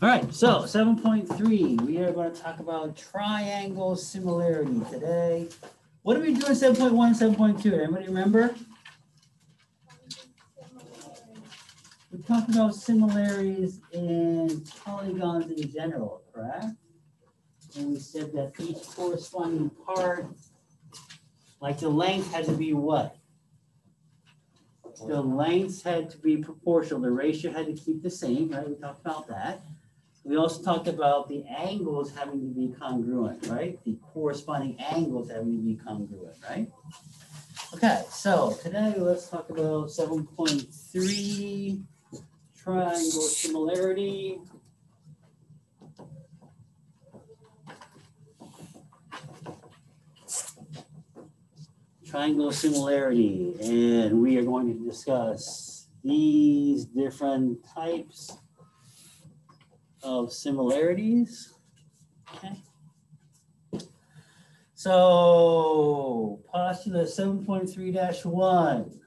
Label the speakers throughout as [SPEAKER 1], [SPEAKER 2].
[SPEAKER 1] All right, so 7.3, we are going to talk about triangle similarity today. What did we do in 7.1 and 7.2? Anybody remember? We talked about similarities in polygons in general, correct? And we said that each corresponding part, like the length had to be what? The lengths had to be proportional. The ratio had to keep the same, right? We talked about that. We also talked about the angles having to be congruent, right? The corresponding angles having to be congruent, right? Okay, so today let's talk about 7.3, triangle similarity. Triangle similarity, and we are going to discuss these different types of similarities. Okay. So postulate 7.3-1.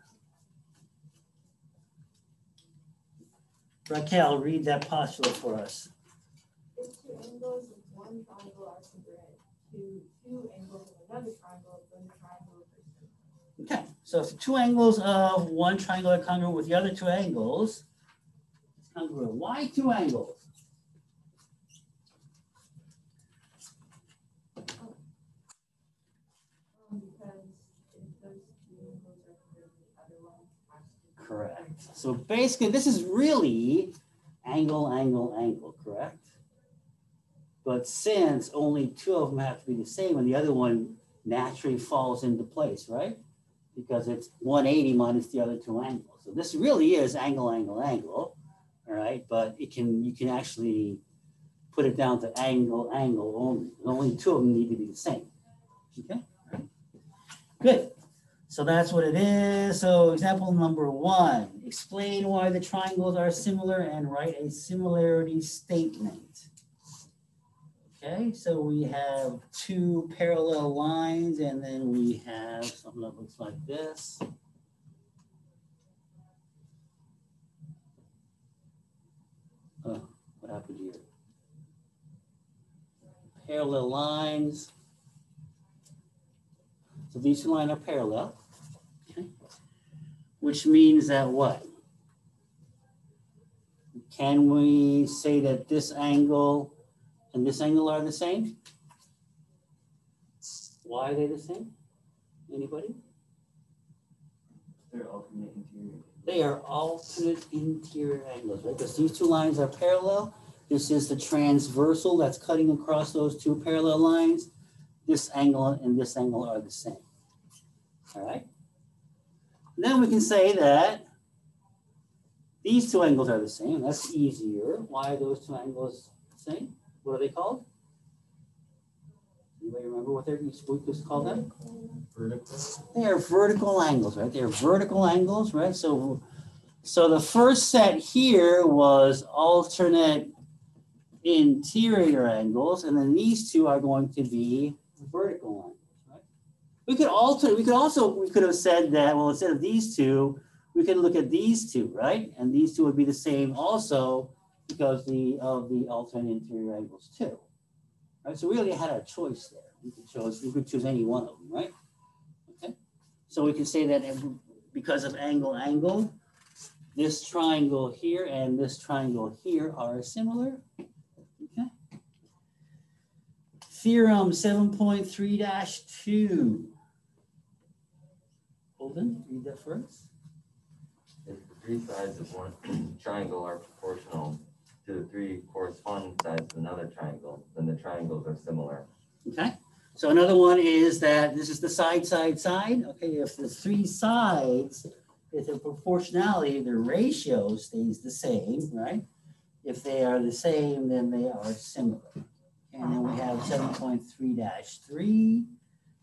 [SPEAKER 1] Raquel, read that postulate for us.
[SPEAKER 2] If two angles of one triangle are congruent to two angles of another triangle, then the triangle is similar.
[SPEAKER 1] Okay, so if the two angles of one triangle are congruent with the other two angles, it's congruent. Why two angles?
[SPEAKER 2] Because if those two angles are congruent, the other one has to be.
[SPEAKER 1] Correct. So basically, this is really angle, angle, angle, correct? But since only two of them have to be the same and the other one naturally falls into place, right? Because it's 180 minus the other two angles. So this really is angle, angle, angle, all right? But you can actually put it down to angle, angle only. Only two of them need to be the same, okay? All right. Good. So that's what it is. So example number 1, explain why the triangles are similar and write a similarity statement. Okay, so we have two parallel lines and then we have something that looks like this. Oh, what happened here? Parallel lines. So these two lines are parallel, okay? Which means that what? Can we say that this angle and this angle are the same? Why are they the same? Anybody?
[SPEAKER 3] They're alternate interior.
[SPEAKER 1] They are alternate interior angles, right? Because these two lines are parallel. This is the transversal that's cutting across those two parallel lines. This angle and this angle are the same. All right? And then we can say that these two angles are the same. That's easier. Why are those two angles the same? What are they called? Anybody remember what they're supposed to call them?
[SPEAKER 3] Vertical.
[SPEAKER 1] They are vertical angles, right? They are vertical angles, right? So the first set here was alternate interior angles, and then these two are going to be vertical angles, right? We could have said that, well, instead of these two, we could look at these two, right? And these two would be the same also because of the alternate interior angles too. Right? So we really had a choice there. We could choose any one of them, right? Okay. So we can say that because of angle, angle, this triangle here and this triangle here are similar. Okay. Theorem 7.3-2. Holden, read that first.
[SPEAKER 3] If the three sides of one triangle are proportional to the three corresponding sides of another triangle, then the triangles are similar.
[SPEAKER 1] Okay. So another one is that this is the side, side, side. Okay, if the three sides, if the proportionality, the ratio stays the same, right? If they are the same, then they are similar. And then we have 7.3-3.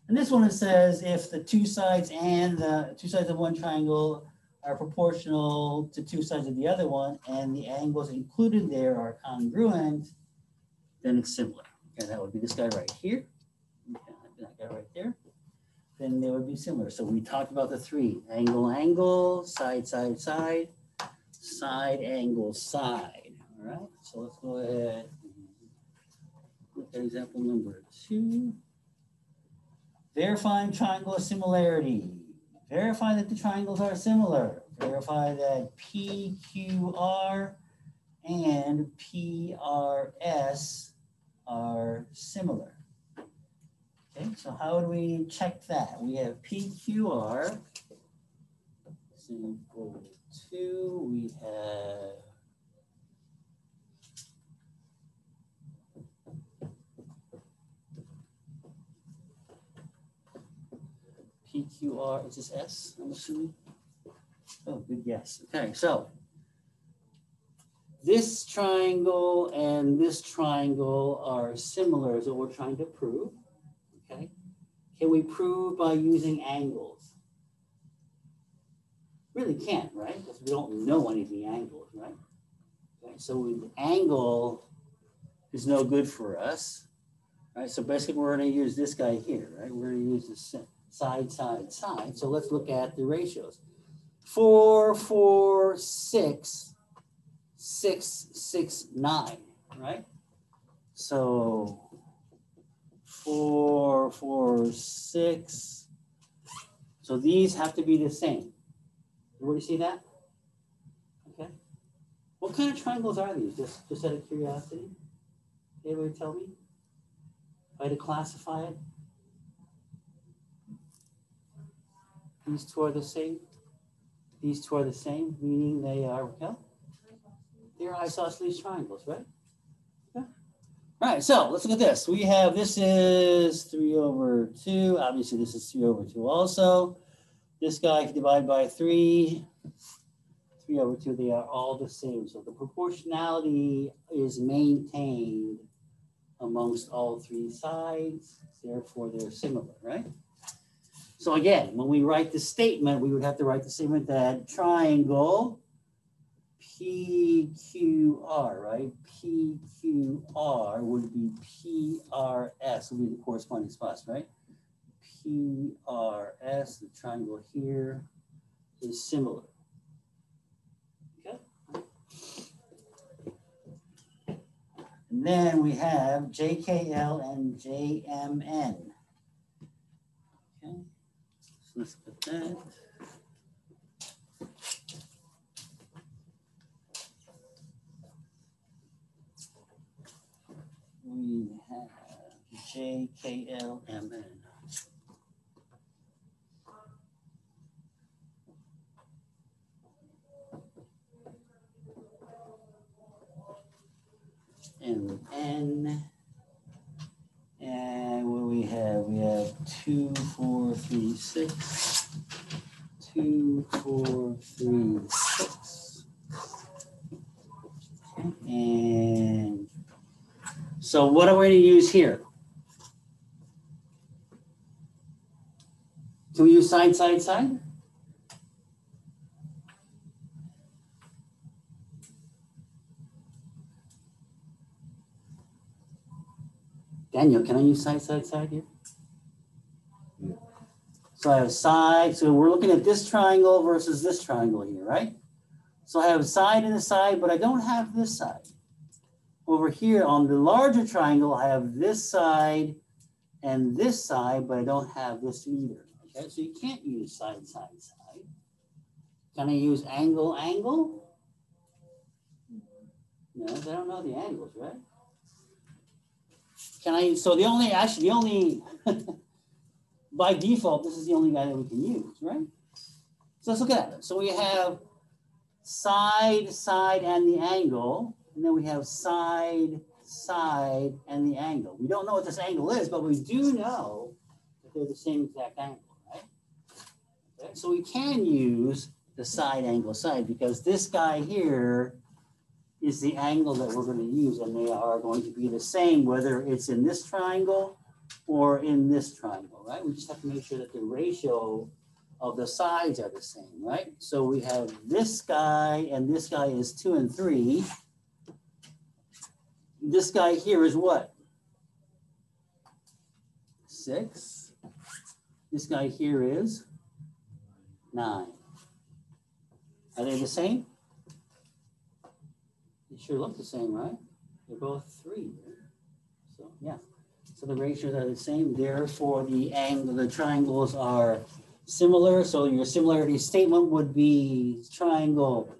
[SPEAKER 1] And this one, it says if the two sides and the two sides of one triangle are proportional to two sides of the other one, and the angles included there are congruent, then it's similar. Okay, that would be this guy right here. Okay, that guy right there. Then they would be similar. So we talked about the three: angle, angle, side, side, side, side, angle, side. All right, so let's go ahead and look at example number 2. Verifying triangle similarity. Verify that the triangles are similar. Verify that PQR and PRS are similar. Okay, so how do we check that? We have PQR is equal to, we have PQR, is this S, I'm assuming? Oh, good guess. Okay, so this triangle and this triangle are similar is what we're trying to prove. Okay, can we prove by using angles? Really can't, right? Because we don't know any of the angles, right? Okay, so the angle is no good for us, right? So basically we're going to use this guy here, right? We're going to use this side, side, side. So let's look at the ratios. 4, 4, 6, 6, 6, 9, right? So 4, 4, 6. So these have to be the same. Everybody see that? Okay. What kind of triangles are these? Just out of curiosity. Anybody tell me? If I had to classify it. These two are the same. These two are the same, meaning they are, yeah, they're isosceles triangles, right? Yeah. All right, so let's look at this. We have, this is 3 over 2. Obviously, this is 3 over 2 also. This guy can divide by 3. 3 over 2, they are all the same. So the proportionality is maintained amongst all 3 sides. Therefore, they're similar, right? So again, when we write the statement, we would have to write the statement that triangle PQR, right? PQR would be PRS, would be the corresponding spots, right? PRS, the triangle here, is similar. Okay. And then we have JKL and JMN. Okay. So let's put that. We have JKLMN. And N. And what do we have? We have 2, 4, 3, 6. 2, 4, 3, 6. Okay. And so what are we going to use here? Can we use side, side, side? Daniel, can I use side, side, side here? Yeah. So I have side, so we're looking at this triangle versus this triangle here, right? So I have side and a side, but I don't have this side. Over here on the larger triangle, I have this side and this side, but I don't have this either. Okay, so you can't use side, side, side. Can I use angle, angle? No, they don't know the angles, right? Can I, so the only, actually the only, by default, this is the only guy that we can use, right? So let's look at it. So we have side, side, and the angle, and then we have side, side, and the angle. We don't know what this angle is, but we do know that they're the same exact angle, right? Okay, so we can use the side, angle, side, because this guy here is the angle that we're going to use, and they are going to be the same whether it's in this triangle or in this triangle, right? We just have to make sure that the ratio of the sides are the same, right? So we have this guy, and this guy is 2 and 3. This guy here is what? 6. This guy here is 9. Are they the same? They sure look the same, right? They're both 3. Right? So yeah. So the ratios are the same. Therefore, the angle, the triangles are similar. So your similarity statement would be triangle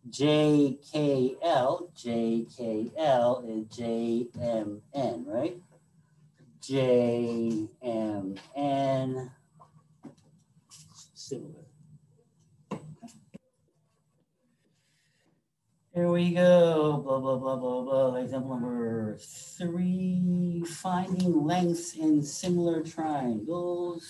[SPEAKER 1] JKL. JKL is JMN, right? JMN similar. Here we go, blah, blah, blah, blah, blah. Example number 3, finding lengths in similar triangles.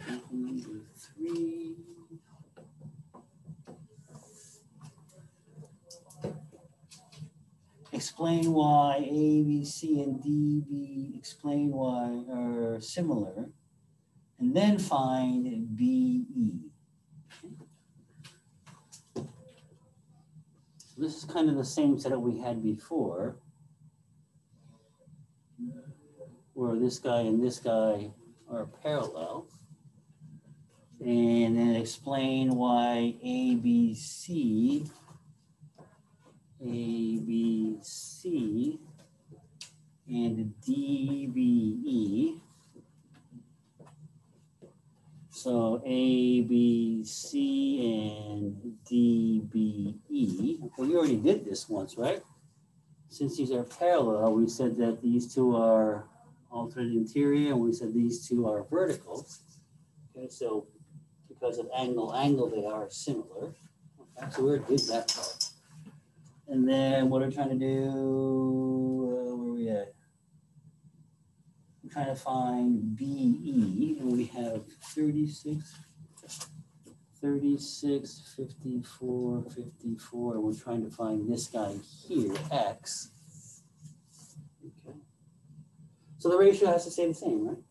[SPEAKER 1] Example number 3. Explain why A, B, C, and D, B, explain why are similar. And then find BE. So this is kind of the same setup we had before, where this guy and this guy are parallel. And then explain why ABC, and DBE. So A, B, C, and DBE. Well, you already did this once, right? Since these are parallel, we said that these two are alternate interior, and we said these two are vertical. Okay, so because of angle, they are similar. Okay, so we already did that part. And then what are we trying to do? Where are we at? I'm trying to find BE, and we have 36, 54, 54, and we're trying to find this guy here, X. Okay. So the ratio has to stay the same, right?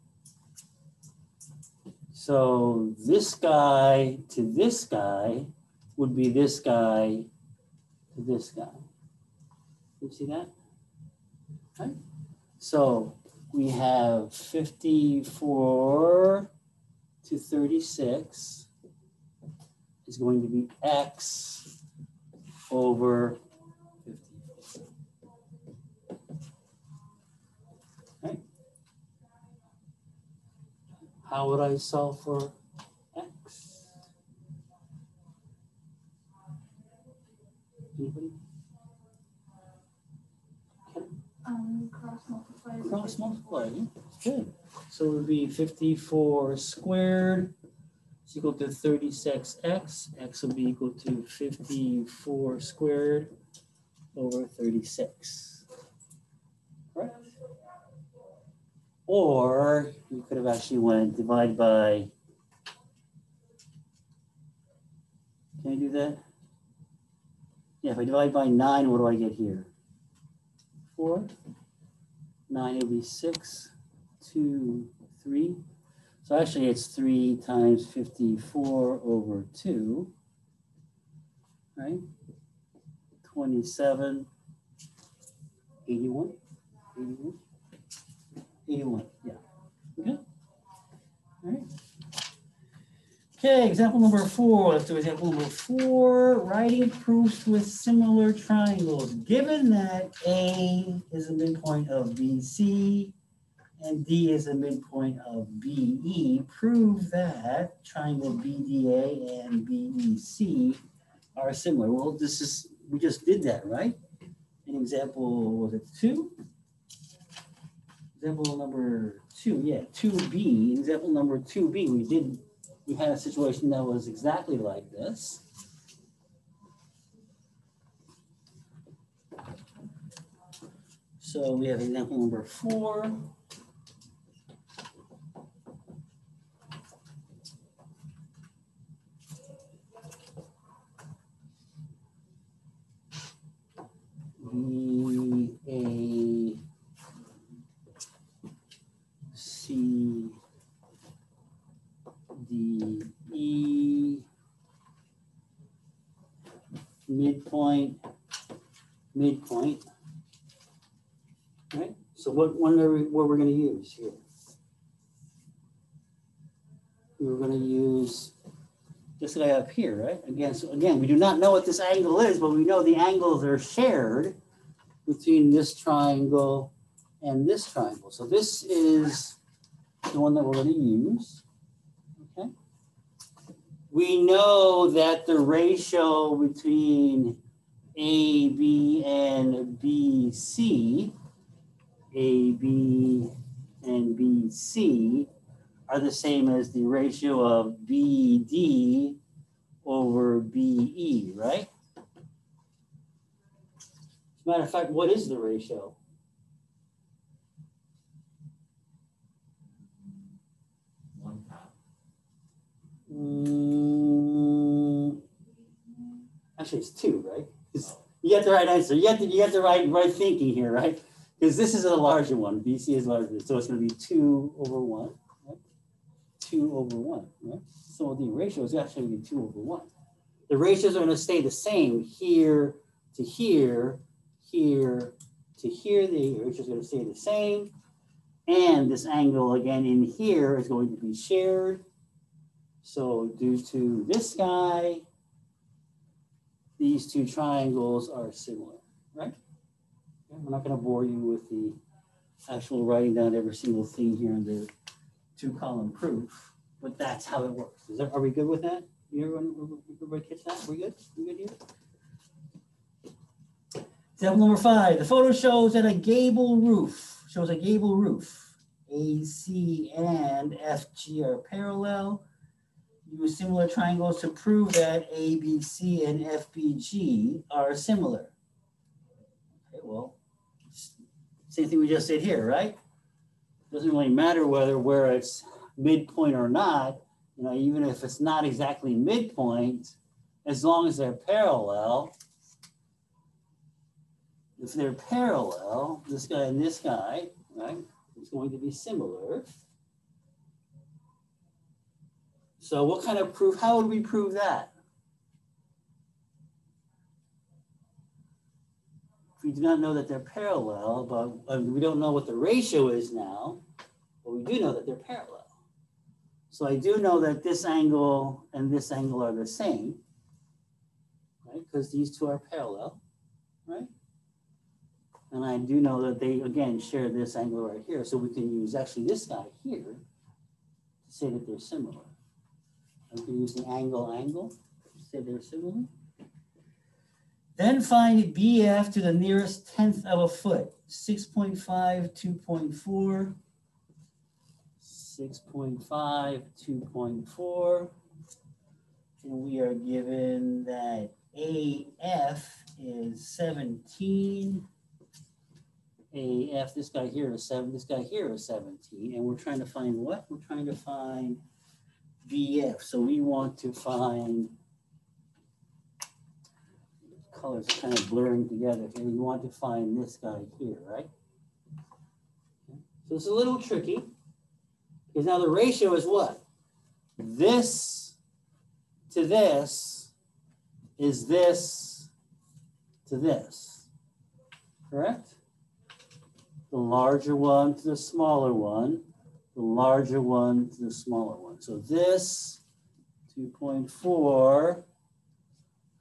[SPEAKER 1] So this guy to this guy would be this guy to this guy. You see that? Okay. So we have 54 to 36 is going to be X over 54. Right? How would I solve for X? Anybody? Cross multiply. Good. So it would be 54 squared is equal to 36x. X will be equal to 54 squared over 36. Right? Or you could have actually went divide by. Can I do that? Yeah, if I divide by 9, what do I get here? 4. 9, it'll be 6, 2, 3. So actually it's 3 times 54 over 2, right? 27, 81, 81, yeah. Okay, all right. Okay, example number 4. Let's do example number 4. Writing proofs with similar triangles. Given that A is the midpoint of BC and D is the midpoint of BE, prove that triangle BDA and BEC are similar. Well, this is, we just did that, right? In example, was it 2? Example number 2, yeah, 2B. Example number 2B, we had a situation that was exactly like this. So we have example number 4. BAC DE midpoint. Right? So what we're going to use here? we were going to use this guy up here, right? Again, so again, we do not know what this angle is, but we know the angles are shared between this triangle and this triangle. So this is the one that we're going to use. Okay. We know that the ratio between AB and BC, AB and BC are the same as the ratio of BD over BE, right? As a matter of fact, what is the ratio? Actually, it's 2, right? You get the right answer. You get the right thinking here, right? Because this is a larger one. BC is larger, so it's going to be 2 over 1. Right? 2 over 1. Right? So the ratio is actually going to be 2 over 1. The ratios are going to stay the same here to here, here to here. The ratio is going to stay the same, and this angle again in here is going to be shared. So due to this guy, these two triangles are similar, right? I'm not going to bore you with the actual writing down every single thing here in the 2-column proof, but that's how it works. Are we good with that? Everybody catch that? We good? We good here? Example number 5. The photo shows that a gable roof AC and FG are parallel. Use similar triangles to prove that ABC and FBG are similar. Okay, well, same thing we just did here, right? Doesn't really matter where it's midpoint or not. You know, even if it's not exactly midpoint, as long as they're parallel. If they're parallel, this guy and this guy, right, it's going to be similar. So what kind of proof, how would we prove that? If we do not know that they're parallel, but we don't know what the ratio is now, but we do know that they're parallel. So I do know that this angle and this angle are the same, right? Because these two are parallel, right? And I do know that they, again, share this angle right here. So we can use actually this guy here to say that they're similar. We can use the angle, say they're similar. Then find BF to the nearest 1/10 of a foot. 6.5, 2.4. 6.5, 2.4. And we are given that AF is 17. AF, this guy here is 7, this guy here is 17. And we're trying to find what? We're trying to find BF. So we want to find, colors are kind of blurring together here. We want to find this guy here, right? Okay. So it's a little tricky because now the ratio is what? This to this is this to this, correct? The larger one to the smaller one, the larger one to the smaller one. So this 2.4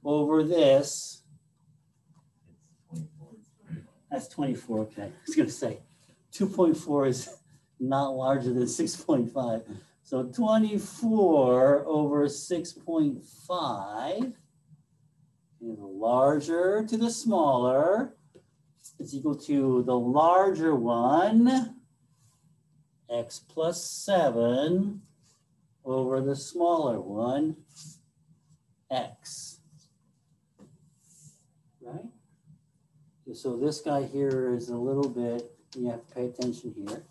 [SPEAKER 1] over this, that's 24, okay. I was gonna say 2.4 is not larger than 6.5. So 24 over 6.5, and the larger to the smaller is equal to the larger one, x plus 7 over the smaller one, x, right? So this guy here is a little bit, you have to pay attention here.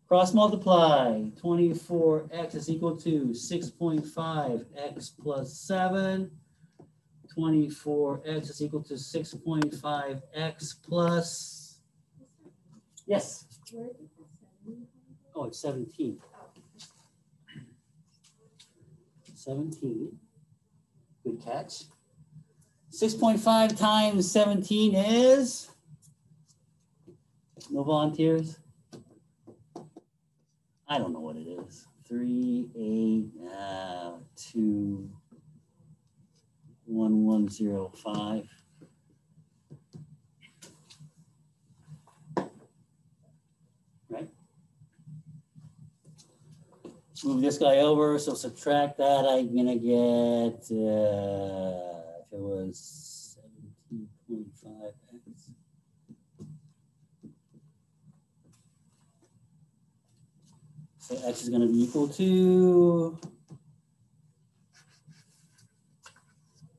[SPEAKER 1] Cross multiply, 24x is equal to 6.5 x plus 7. 24x is equal to 6.5 x plus, yes. Oh, it's 17. 17, good catch. 6.5 times 17 is, no volunteers? I don't know what it is. 3, 8, 2, 1, 1, 0, 5. Right? Move this guy over, so subtract that, I'm gonna get, if it was 17.5x. So x is gonna be equal to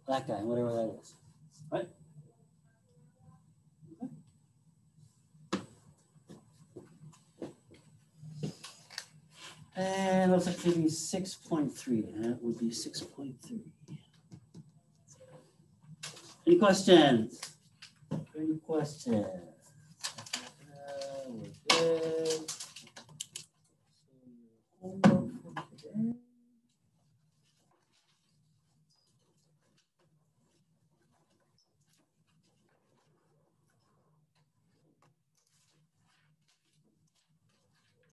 [SPEAKER 1] that guy, whatever that is, right? And looks like maybe 6.3. That would be 6.3. Any questions? Any questions? We're good.